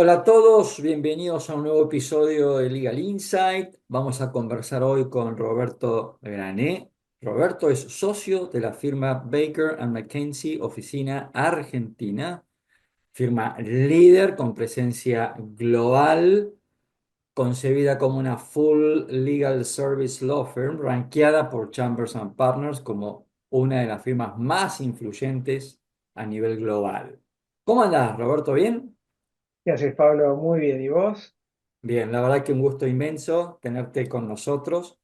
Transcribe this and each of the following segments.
Hola a todos, bienvenidos a un nuevo episodio de Legal Insight. Vamos a conversar hoy con Roberto Grané. Roberto es socio de la firma Baker McKenzie, oficina argentina, firma líder con presencia global, concebida como una full legal service law firm, rankeada por Chambers and Partners como una de las firmas más influyentes a nivel global. ¿Cómo andás, Roberto? ¿Bien? ¿Qué haces, Pablo? Muy bien. ¿Y vos? Bien, la verdad que un gusto inmenso tenerte con nosotros.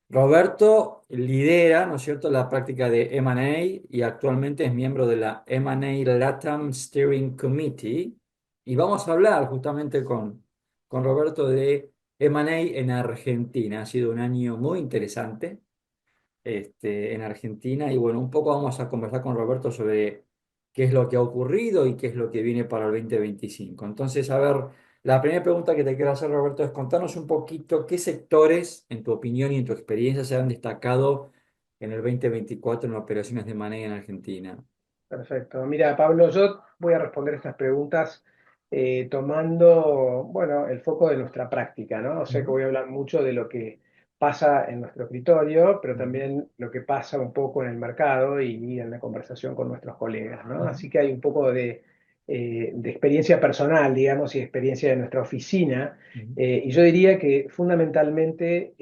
Roberto lidera, ¿no es cierto?, la práctica de M&A y actualmente es miembro de la M&A LATAM Steering Committee. Y vamos a hablar justamente con Roberto de M&A en Argentina. Ha sido un año muy interesante en Argentina. Y bueno, un poco vamos a conversar con Roberto sobre qué es lo que ha ocurrido y qué es lo que viene para el 2025. Entonces, a ver, la primera pregunta que te quiero hacer, Roberto, es contarnos un poquito qué sectores, en tu opinión y en tu experiencia, se han destacado en el 2024 en operaciones de moneda en Argentina. Perfecto. Mira, Pablo, yo voy a responder estas preguntas tomando, bueno, el foco de nuestra práctica, ¿no? O sea que Ujú, voy a hablar mucho de lo que pasa en nuestro escritorio, pero ujú, también lo que pasa un poco en el mercado y en la conversación con nuestros colegas, ¿no? ujú, Así que hay un poco de experiencia personal, digamos, y experiencia de nuestra oficina. ujú, Y yo diría que fundamentalmente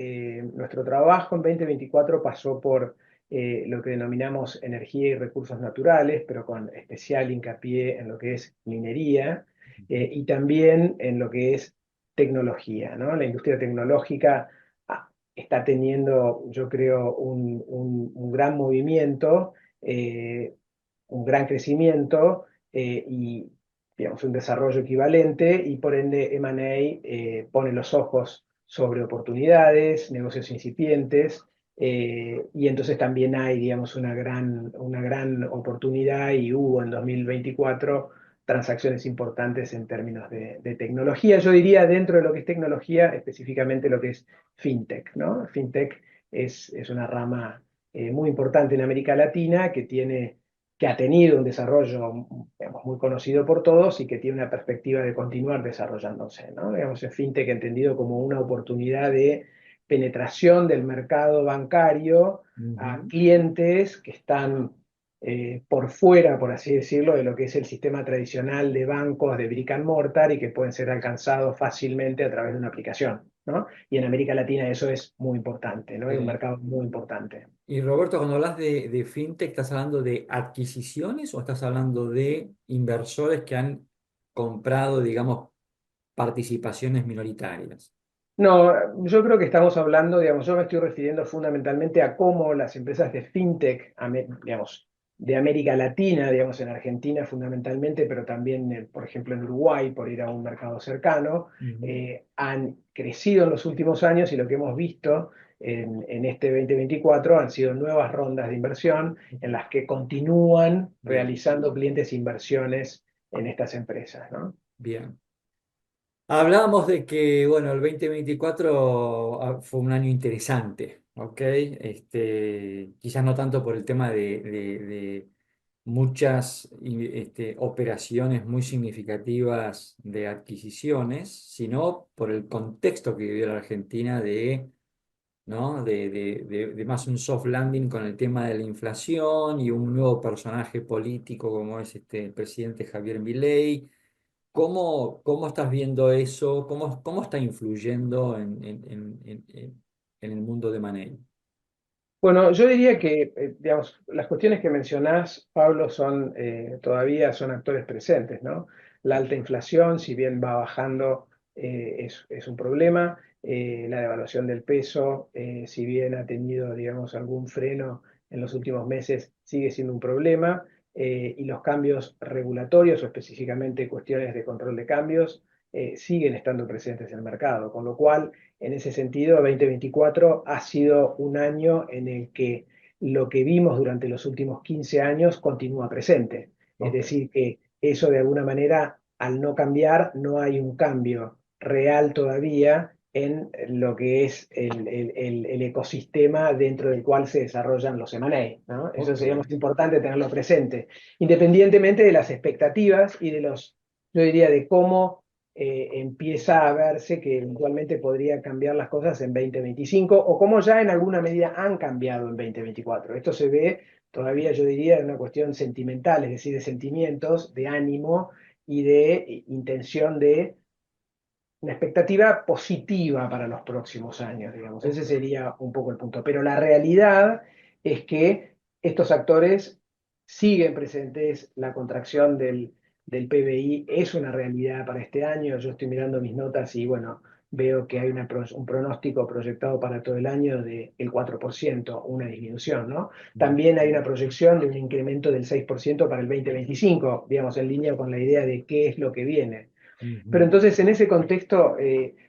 nuestro trabajo en 2024 pasó por lo que denominamos energía y recursos naturales, pero con especial hincapié en lo que es minería y también en lo que es tecnología, ¿no? La industria tecnológica está teniendo, yo creo, un gran movimiento, un gran crecimiento y digamos, un desarrollo equivalente y por ende M&A pone los ojos sobre oportunidades, negocios incipientes y entonces también hay, digamos, una gran oportunidad y hubo en 2024 transacciones importantes en términos de tecnología. Yo diría dentro de lo que es tecnología, específicamente lo que es fintech, ¿no? Fintech es una rama muy importante en América Latina que ha tenido un desarrollo, digamos, muy conocido por todos y que tiene una perspectiva de continuar desarrollándose, ¿no? Digamos, el fintech entendido como una oportunidad de penetración del mercado bancario a ujú. clientes que están por fuera, por así decirlo, de lo que es el sistema tradicional de bancos de brick and mortar y que pueden ser alcanzados fácilmente a través de una aplicación, ¿no? Y en América Latina eso es muy importante, ¿no? Es un Sí. mercado muy importante. Y Roberto, cuando hablas de fintech, ¿estás hablando de adquisiciones o estás hablando de inversores que han comprado, digamos, participaciones minoritarias? No, yo creo que estamos hablando, digamos, yo me estoy refiriendo fundamentalmente a cómo las empresas de fintech, digamos, de América Latina, digamos, en Argentina fundamentalmente, pero también, por ejemplo, en Uruguay, por ir a un mercado cercano, Ujú. han crecido en los últimos años y lo que hemos visto en este 2024 han sido nuevas rondas de inversión en las que continúan Bien, realizando clientes inversiones en estas empresas, ¿no? bien. Hablábamos de que, bueno, el 2024 fue un año interesante, ¿ok? Quizás no tanto por el tema de muchas operaciones muy significativas de adquisiciones, sino por el contexto que vivió la Argentina ¿no? De más un soft landing con el tema de la inflación y un nuevo personaje político como es el presidente Javier Milei. ¿Cómo estás viendo eso? ¿Cómo está influyendo en el mundo de Manei? Bueno, yo diría que, digamos, las cuestiones que mencionás, Pablo, todavía son actores presentes, ¿no? La alta inflación, si bien va bajando, es un problema. La devaluación del peso, si bien ha tenido, digamos, algún freno en los últimos meses, sigue siendo un problema. Y los cambios regulatorios, o específicamente cuestiones de control de cambios, siguen estando presentes en el mercado, con lo cual en ese sentido, 2024 ha sido un año en el que lo que vimos durante los últimos 15 años continúa presente. Es Ok, decir, que eso de alguna manera, al no cambiar, no hay un cambio real todavía en lo que es el ecosistema dentro del cual se desarrollan los M&A, ¿no? Eso ok. sería más importante tenerlo presente, independientemente de las expectativas y yo diría, de cómo empieza a verse que eventualmente podría cambiar las cosas en 2025 o como ya en alguna medida han cambiado en 2024. Esto se ve todavía, yo diría, en una cuestión sentimental, es decir, de sentimientos, de ánimo y de intención de una expectativa positiva para los próximos años, digamos. Ese sería un poco el punto. Pero la realidad es que estos actores siguen presentes, la contracción del PBI es una realidad para este año. Yo estoy mirando mis notas y bueno, veo que hay un pronóstico proyectado para todo el año del 4%, una disminución, ¿no? También hay una proyección de un incremento del 6% para el 2025, digamos, en línea con la idea de qué es lo que viene. Pero Ujú. entonces en ese contexto,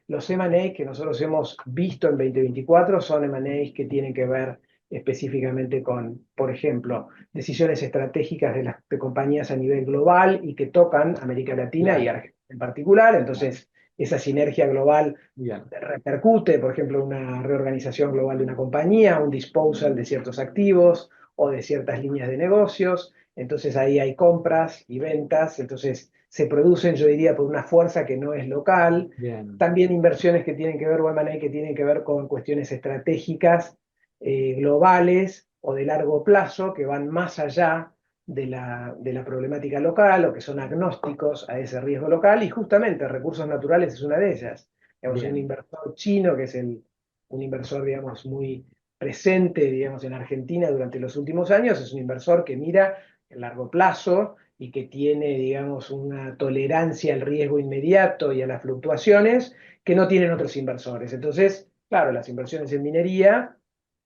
los M&A que nosotros hemos visto en 2024 son M&A que tienen que ver específicamente con, por ejemplo, decisiones estratégicas de compañías a nivel global y que tocan América Latina y Claro, Argentina en particular. claro. Entonces, esa sinergia global Bien, repercute, por ejemplo, una reorganización global de una compañía, un disposal de ciertos activos o de ciertas líneas de negocios. Entonces ahí hay compras y ventas, entonces se producen, yo diría, por una fuerza que no es local. bien, También inversiones que tienen que ver, o M&A que tienen que ver con cuestiones estratégicas globales o de largo plazo que van más allá de la problemática local o que son agnósticos a ese riesgo local y justamente recursos naturales es una de ellas. Digamos, un bien, inversor chino, que es un inversor, digamos, muy presente, digamos, en Argentina durante los últimos años, es un inversor que mira el largo plazo y que tiene, digamos, una tolerancia al riesgo inmediato y a las fluctuaciones que no tienen otros inversores. Entonces, claro, las inversiones en minería,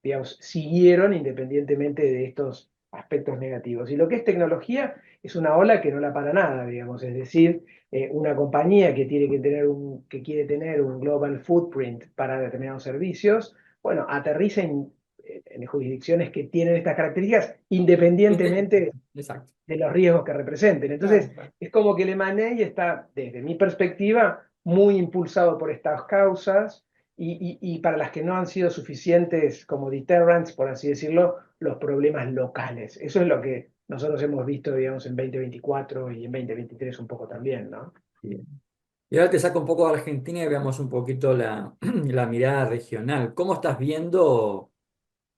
digamos, siguieron independientemente de estos aspectos negativos. Y lo que es tecnología es una ola que no la para nada, digamos, es decir, una compañía que, tiene que quiere tener un global footprint para determinados servicios, bueno, aterriza en jurisdicciones que tienen estas características independientemente exacto. de los riesgos que representen. Claro, Entonces, claro. es como que el M&A está, desde mi perspectiva, muy impulsado por estas causas y para las que no han sido suficientes como deterrents, por así decirlo, los problemas locales. Eso es lo que nosotros hemos visto, digamos, en 2024 y en 2023 un poco también, ¿no? Bien. Y ahora te saco un poco de Argentina y veamos un poquito la mirada regional. ¿Cómo estás viendo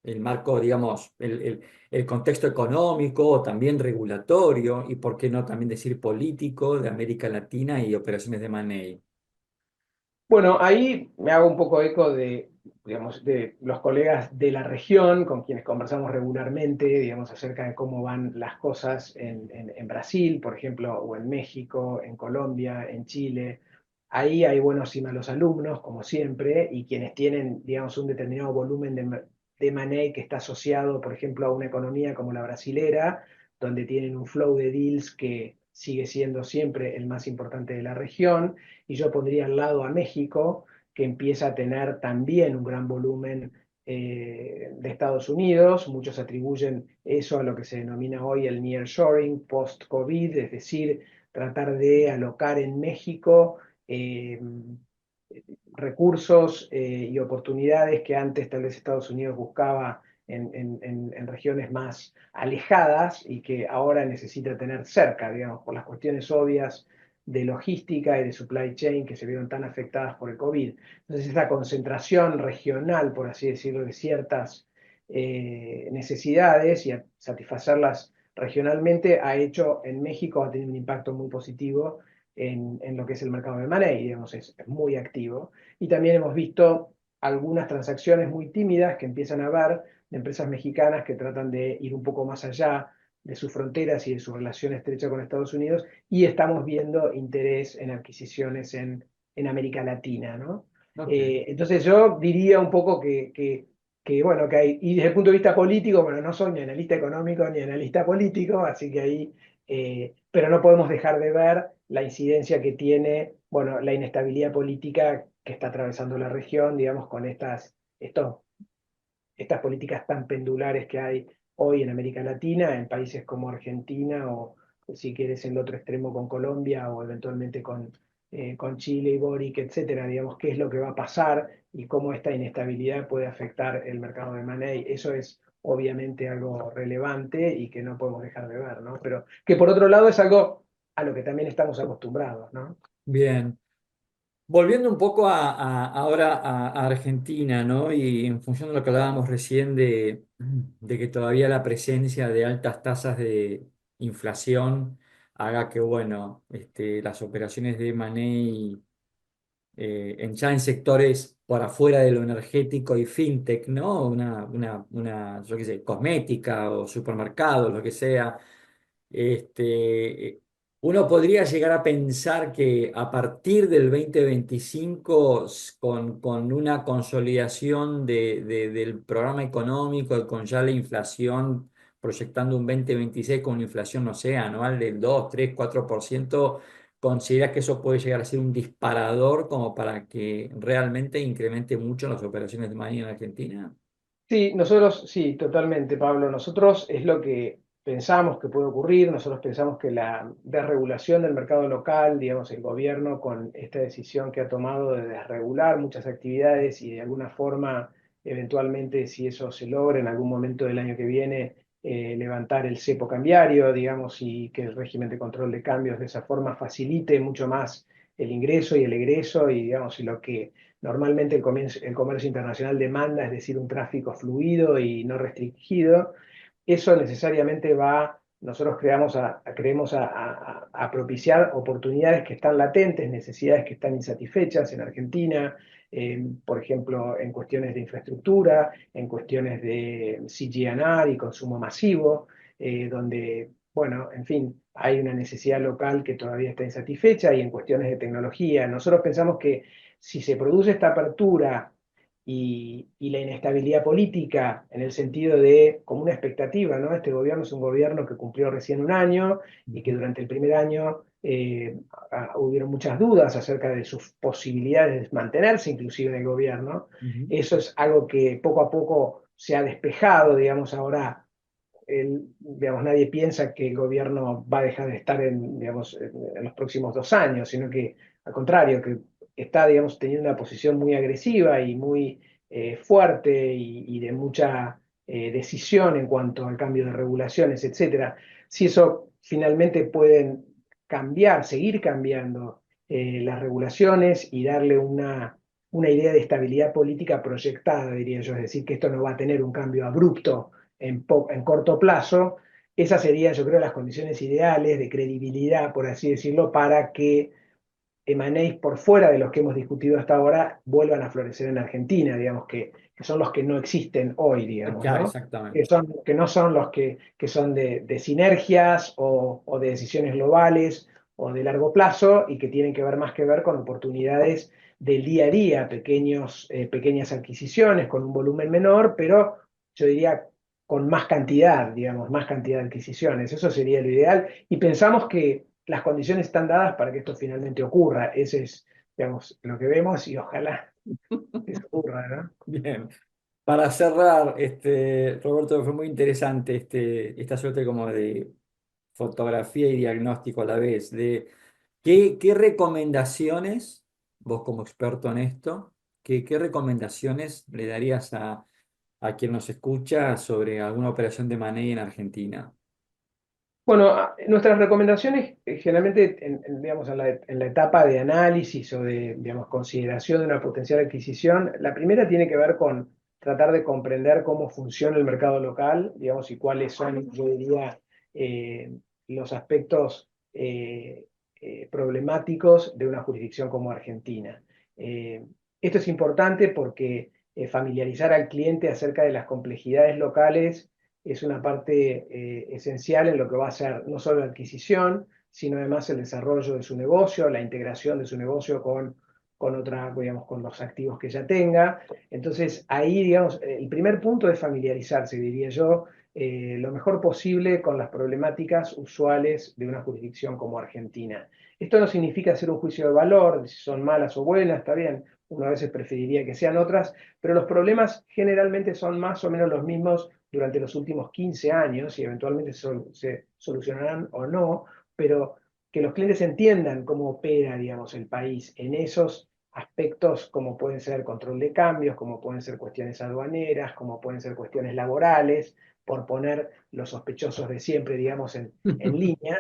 el marco, digamos, el contexto económico o también regulatorio y por qué no también decir político de América Latina y operaciones de M&A? Bueno, ahí me hago un poco eco de, digamos, de los colegas de la región con quienes conversamos regularmente, digamos, acerca de cómo van las cosas en Brasil, por ejemplo, o en México, en Colombia, en Chile. Ahí hay buenos y malos alumnos, como siempre, y quienes tienen, digamos, un determinado volumen de money que está asociado, por ejemplo, a una economía como la brasilera, donde tienen un flow de deals que sigue siendo siempre el más importante de la región y yo pondría al lado a México, que empieza a tener también un gran volumen de Estados Unidos. Muchos atribuyen eso a lo que se denomina hoy el nearshoring post-COVID, es decir, tratar de alocar en México recursos y oportunidades que antes tal vez Estados Unidos buscaba en regiones más alejadas y que ahora necesita tener cerca, digamos, por las cuestiones obvias de logística y de supply chain que se vieron tan afectadas por el COVID. Entonces, esa concentración regional, por así decirlo, de ciertas necesidades y a satisfacerlas regionalmente ha hecho en México, ha tenido un impacto muy positivo en lo que es el mercado de money, digamos, es muy activo. Y también hemos visto algunas transacciones muy tímidas que empiezan a ver de empresas mexicanas que tratan de ir un poco más allá de sus fronteras y de su relación estrecha con Estados Unidos, y estamos viendo interés en adquisiciones en América Latina, ¿no? Ok. Entonces yo diría un poco que, bueno, que hay, y desde el punto de vista político, bueno, no soy ni analista económico ni analista político, así que ahí, pero no podemos dejar de ver la incidencia que tiene, bueno, la inestabilidad política que está atravesando la región, digamos, con estas políticas tan pendulares que hay hoy en América Latina, en países como Argentina o si quieres en el otro extremo con Colombia o eventualmente con Chile y Boric, etcétera, digamos, qué es lo que va a pasar y cómo esta inestabilidad puede afectar el mercado de money. Eso es obviamente algo relevante y que no podemos dejar de ver, ¿no? Pero que por otro lado es algo a lo que también estamos acostumbrados, ¿no? Bien. Volviendo un poco ahora a Argentina, ¿no? Y en función de lo que hablábamos recién de que todavía la presencia de altas tasas de inflación haga que, bueno, las operaciones de M&A ya en sectores por afuera de lo energético y fintech, ¿no? Yo qué sé, cosmética o supermercados, lo que sea. Este, uno podría llegar a pensar que a partir del 2025, con una consolidación del programa económico y con ya la inflación proyectando un 2026 con una inflación, no sé, anual del 2 3 4%, ¿consideras que eso puede llegar a ser un disparador como para que realmente incremente mucho las operaciones de maíz en Argentina? Sí, nosotros, sí, totalmente, Pablo. Nosotros es lo que pensamos que puede ocurrir. Nosotros pensamos que la desregulación del mercado local, digamos, el gobierno con esta decisión que ha tomado de desregular muchas actividades y de alguna forma, eventualmente, si eso se logra en algún momento del año que viene, levantar el cepo cambiario, digamos, y que el régimen de control de cambios de esa forma facilite mucho más el ingreso y el egreso y, digamos, y lo que normalmente el comercio internacional demanda, es decir, un tráfico fluido y no restringido. Eso necesariamente nosotros creemos a propiciar oportunidades que están latentes, necesidades que están insatisfechas en Argentina, por ejemplo, en cuestiones de infraestructura, en cuestiones de CGNR y consumo masivo, donde, bueno, en fin, hay una necesidad local que todavía está insatisfecha y en cuestiones de tecnología. Nosotros pensamos que si se produce esta apertura y la inestabilidad política en el sentido de, como una expectativa, ¿no? Este gobierno es un gobierno que cumplió recién un año y que Ujú, durante el primer año hubieron muchas dudas acerca de sus posibilidades de mantenerse inclusive en el gobierno. ujú. Eso es algo que poco a poco se ha despejado, digamos, ahora digamos, nadie piensa que el gobierno va a dejar de estar digamos, en los próximos 2 años, sino que al contrario, que está, digamos, teniendo una posición muy agresiva y muy fuerte y de mucha decisión en cuanto al cambio de regulaciones, etcétera. Si eso finalmente pueden cambiar, seguir cambiando las regulaciones y darle una idea de estabilidad política proyectada, diría yo, es decir, que esto no va a tener un cambio abrupto en corto plazo, esas serían, yo creo, las condiciones ideales de credibilidad, por así decirlo, para que emanéis por fuera de los que hemos discutido hasta ahora vuelvan a florecer en Argentina, digamos, que son los que no existen hoy, digamos, Ya, ¿no? exactamente. Que no son los que son de sinergias o de decisiones globales o de largo plazo y que tienen que ver más que ver con oportunidades del día a día, pequeñas adquisiciones con un volumen menor, pero yo diría con más cantidad, digamos, más cantidad de adquisiciones. Eso sería lo ideal. Y pensamos que las condiciones están dadas para que esto finalmente ocurra. Ese es, digamos, lo que vemos y ojalá eso ocurra, ¿no? Bien. Para cerrar, Roberto, fue muy interesante esta suerte como de fotografía y diagnóstico a la vez, de qué recomendaciones, vos como experto en esto, qué recomendaciones le darías a quien nos escucha sobre alguna operación de money en Argentina. Bueno, nuestras recomendaciones generalmente, digamos, en la etapa de análisis o de, digamos, consideración de una potencial adquisición, la primera tiene que ver con tratar de comprender cómo funciona el mercado local, digamos, y cuáles son, yo diría, eh, los aspectos problemáticos de una jurisdicción como Argentina. Eh, Esto es importante porque familiarizar al cliente acerca de las complejidades locales es una parte esencial en lo que va a ser no solo la adquisición, sino además el desarrollo de su negocio, la integración de su negocio digamos, con los activos que ya tenga. Entonces, ahí, digamos, el primer punto es familiarizarse, diría yo, lo mejor posible con las problemáticas usuales de una jurisdicción como Argentina. Esto no significa hacer un juicio de valor, de si son malas o buenas, está bien, uno a veces preferiría que sean otras, pero los problemas generalmente son más o menos los mismos durante los últimos 15 años y eventualmente se solucionarán o no, pero que los clientes entiendan cómo opera, digamos, el país en esos aspectos como pueden ser control de cambios, como pueden ser cuestiones aduaneras, como pueden ser cuestiones laborales, por poner los sospechosos de siempre, digamos, en línea.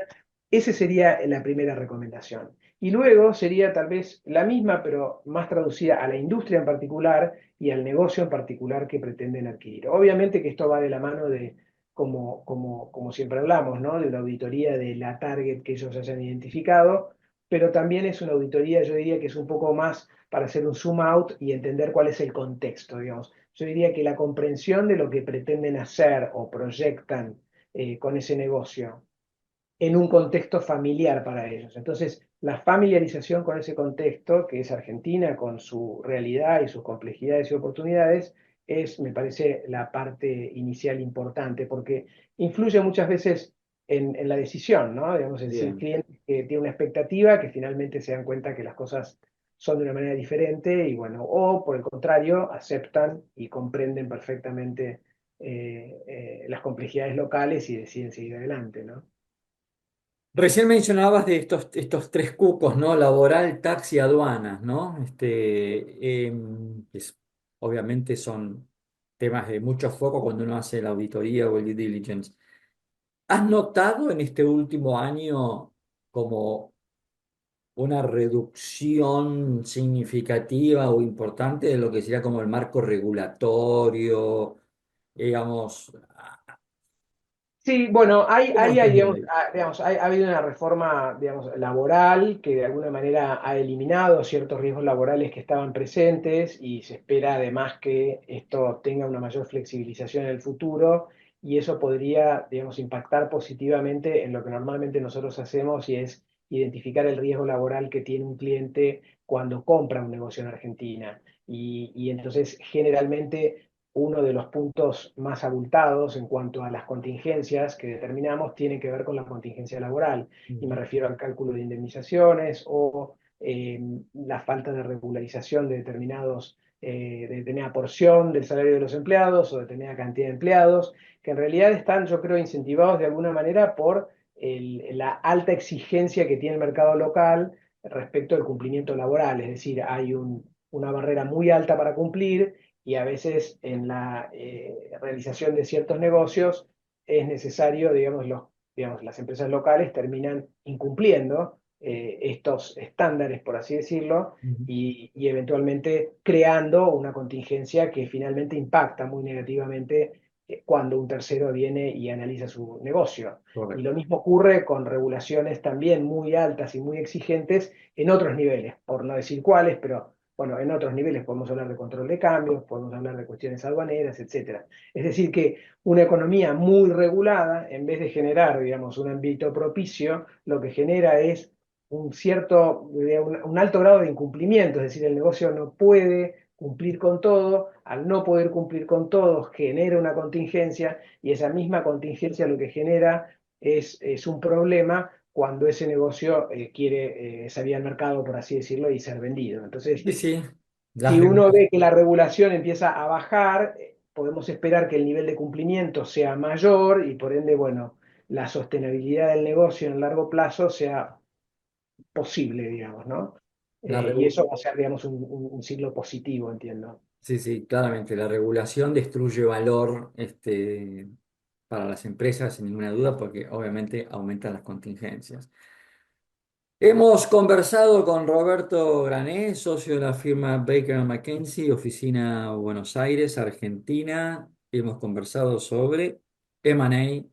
Esa sería la primera recomendación. Y luego sería tal vez la misma, pero más traducida a la industria en particular y al negocio en particular que pretenden adquirir. Obviamente que esto va de la mano de, como siempre hablamos, ¿no? De una auditoría de la target que ellos hayan identificado, pero también es una auditoría, yo diría que es un poco más para hacer un zoom out y entender cuál es el contexto, digamos. Yo diría que la comprensión de lo que pretenden hacer o proyectan con ese negocio en un contexto familiar para ellos. Entonces, la familiarización con ese contexto, que es Argentina, con su realidad y sus complejidades y oportunidades, es, me parece, la parte inicial importante, porque influye muchas veces en la decisión, ¿no? Digamos, es decir, Bien. clientes que tienen una expectativa, que finalmente se dan cuenta que las cosas son de una manera diferente y bueno, o por el contrario, aceptan y comprenden perfectamente las complejidades locales y deciden seguir adelante, ¿no? Recién mencionabas de estos tres cupos, ¿no? Laboral, tax y aduanas, ¿no? Obviamente son temas de mucho foco cuando uno hace la auditoría o el due diligence. ¿Has notado en este último año como una reducción significativa o importante de lo que sería como el marco regulatorio, digamos, Sí, bueno, ¿cómo estás viendo digamos, ahí? ha habido una reforma, digamos, laboral que de alguna manera ha eliminado ciertos riesgos laborales que estaban presentes y se espera además que esto tenga una mayor flexibilización en el futuro y eso podría, digamos, impactar positivamente en lo que normalmente nosotros hacemos y es identificar el riesgo laboral que tiene un cliente cuando compra un negocio en Argentina. Y entonces generalmente uno de los puntos más abultados en cuanto a las contingencias que determinamos tiene que ver con la contingencia laboral. Y me Ujú. refiero al cálculo de indemnizaciones o la falta de regularización de determinada porción del salario de los empleados o determinada cantidad de empleados, que en realidad están, yo creo, incentivados de alguna manera por la alta exigencia que tiene el mercado local respecto al cumplimiento laboral. Es decir, hay una barrera muy alta para cumplir y a veces en la realización de ciertos negocios es necesario, digamos, las empresas locales terminan incumpliendo estos estándares, por así decirlo, Ujú. y eventualmente creando una contingencia que finalmente impacta muy negativamente cuando un tercero viene y analiza su negocio. Y lo Correcto. mismo ocurre con regulaciones también muy altas y muy exigentes en otros niveles, por no decir cuáles, pero bueno, en otros niveles podemos hablar de control de cambios, podemos hablar de cuestiones aduaneras, etcétera. Es decir, que una economía muy regulada, en vez de generar, digamos, un ámbito propicio, lo que genera es un alto grado de incumplimiento, es decir, el negocio no puede cumplir con todo, al no poder cumplir con todo genera una contingencia y esa misma contingencia lo que genera es un problema cuando ese negocio quiere salir al mercado, por así decirlo, y ser vendido. Entonces, Sí, sí. Las si uno regulaciones. ve que la regulación empieza a bajar, podemos esperar que el nivel de cumplimiento sea mayor y por ende, bueno, la sostenibilidad del negocio en el largo plazo sea posible, digamos, ¿no? La Y regu- eso va a ser, digamos, un ciclo positivo, entiendo. Sí, sí, claramente. La regulación destruye valor para las empresas, sin ninguna duda, porque obviamente aumentan las contingencias. Hemos conversado con Roberto Grané, socio de la firma Baker McKenzie, oficina Buenos Aires, Argentina. Hemos conversado sobre M&A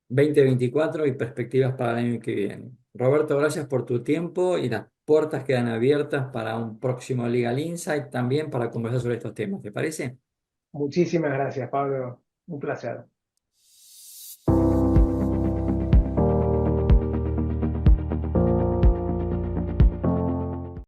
2024 y perspectivas para el año que viene. Roberto, gracias por tu tiempo y las puertas quedan abiertas para un próximo Legal Insight también para conversar sobre estos temas. ¿Te parece? Muchísimas gracias, Pablo. Un placer.